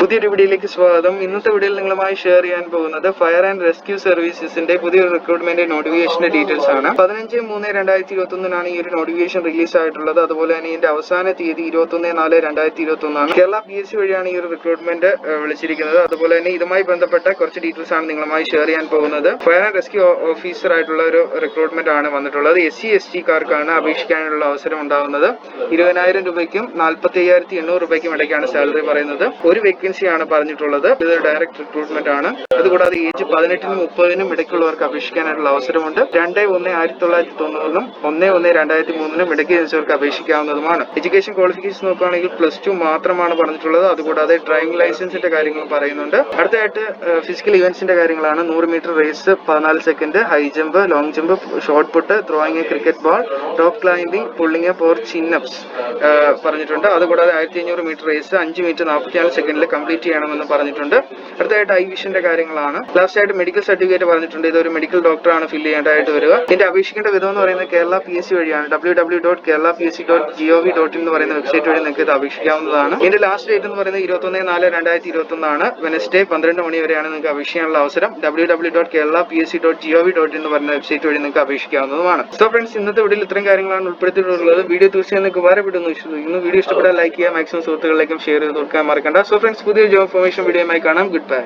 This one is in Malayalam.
പുതിയൊരു വീഡിയോയിലേക്ക് സ്വാഗതം. ഇന്നത്തെ വീഡിയോയിൽ നിങ്ങളുമായി ഷെയർ ചെയ്യാൻ പോകുന്നത് ഫയർ ആൻഡ് റെസ്ക്യൂ സർവീസസിന്റെ പുതിയൊരു റിക്രൂട്ട്മെന്റ് നോട്ടിഫിക്കേഷന്റെ ഡീറ്റെയിൽസ് ആണ്. 15/3/2021 ഈ ഒരു നോട്ടിഫിക്കേഷൻ റിലീസ് ആയിട്ടുള്ളത്. അതുപോലെ തന്നെ ഇതിന്റെ അവസാന തീയതി 21/4/2021 കേരള PSC വഴിയാണ് ഈ ഒരു റിക്രൂട്ട്മെന്റ് വിളിച്ചിരിക്കുന്നത്. അതുപോലെ തന്നെ ഇതുമായി ബന്ധപ്പെട്ട കുറച്ച് ഡീറ്റെയിൽസ് ആണ് നിങ്ങളുമായി ഷെയർ ചെയ്യാൻ പോകുന്നത്. ഫയർ ആൻഡ് റെസ്ക്യൂ ഓഫീസർ ആയിട്ടുള്ള ഒരു റിക്രൂട്ട്മെന്റ് ആണ് വന്നിട്ടുള്ളത്. SC/ST-കാർക്കാണ് അപേക്ഷിക്കാനുള്ള അവസരം ഉണ്ടാകുന്നത്. 20,000 രൂപയ്ക്കും 45,800 രൂപയ്ക്കും ഇടയ്ക്കാണ് സാലറി പറയുന്നത്. ഒരു വേക്കൻസിയാണ് പറഞ്ഞിട്ടുള്ളത്. ഇത് ഡയറക്ട് റിക്രൂട്ട്മെന്റ് ആണ്. അതുകൂടാതെ ഏജ് 18-നും 30-നും ഇടയ്ക്കുള്ളവർക്ക് അപേക്ഷിക്കാനായിട്ടുള്ള അവസരമുണ്ട്. 2/1/1990-നും 1/1/2003-നും ഇടയ്ക്ക് ജനിച്ചവർക്ക് അപേക്ഷിക്കാവുന്നതുമാണ്. എഡ്യൂക്കേഷൻ ക്വാളിഫിക്കേഷൻ നോക്കുകയാണെങ്കിൽ +2 മാത്രമാണ് പറഞ്ഞിട്ടുള്ളത്. അതുകൂടാതെ ഡ്രൈവിംഗ് ലൈസൻസിന്റെ കാര്യങ്ങൾ പറയുന്നുണ്ട്. അടുത്തായിട്ട് ഫിസിക്കൽ ഇവന്റ്സിന്റെ കാര്യങ്ങളാണ്. 100 metre race 14 second, high jump, long jump, short put, throwing a cricket ball, rock climbing, pulling a four chin ups പറഞ്ഞിട്ടുണ്ട്. അതുകൂടാതെ 1500 മീറ്റർ റേസ് 5 മിനിറ്റ് 44 സെക്കൻഡിൽ കംപ്ലീറ്റ് ചെയ്യണമെന്ന് പറഞ്ഞിട്ടുണ്ട്. അടുത്തായിട്ട് ഐ വിഷന്റെ കാര്യങ്ങളാണ്. ലാസ്റ്റ് ആയിട്ട് മെഡിക്കൽ സർട്ടിഫിക്കറ്റ് പറഞ്ഞിട്ടുണ്ട്. ഇതൊരു മെഡിക്കൽ ഡോക്ടറാണ് ഫില്ല് ചെയ്യേണ്ടതായിട്ട് വരിക. ഇതിന്റെ അപേക്ഷിക്കേണ്ട വിധം എന്ന് പറയുന്നത് കേരള PSC വഴിയാണ്. www.keralapsc.gov.in എന്ന് പറയുന്ന വെബ്സൈറ്റ് വഴി നിങ്ങൾക്ക് ഇത് അപേക്ഷിക്കാവുന്നതാണ്. ഇതിന്റെ ലാസ്റ്റ് ഡേറ്റ് എന്ന് പറയുന്നത് 21/4/2021 ആണ്. വെനസ്ഡേ 12 മണി വരെയാണ് നിങ്ങൾക്ക് അപേക്ഷിക്കാനുള്ള അവസരം. www.keralapsc.gov.in എന്ന് പറയുന്ന വെബ്സൈറ്റ് വഴി നിങ്ങൾക്ക് അപേക്ഷിക്കാവുന്നതാണ്. സോ ഫ്രണ്ട്സ്, ഇന്നത്തെ വീഡിയോയിൽ ഇത്രയും കാര്യങ്ങളാണ് ഉൾപ്പെടുത്തിയിട്ടുള്ളത്. വീഡിയോ തീർച്ചയായും നിങ്ങൾക്ക് ഉപകാരപ്പെടുന്നു വിശ്വസിക്കുന്നു. വീഡിയോ ഇഷ്ടപ്പെട്ടാൽ ലൈക്ക് ചെയ്യുക, മാക്സിമം സുഹൃത്തുക്കളിലേക്കും ഷെയർ ചെയ്ത് കൊടുക്കാൻ മറക്കണ്ട. സോ ഫ്രണ്ട്സ്, പുതിയ ജോബ് ഇൻഫർമേഷൻ വീഡിയോയുമായി കാണാം. Good bye.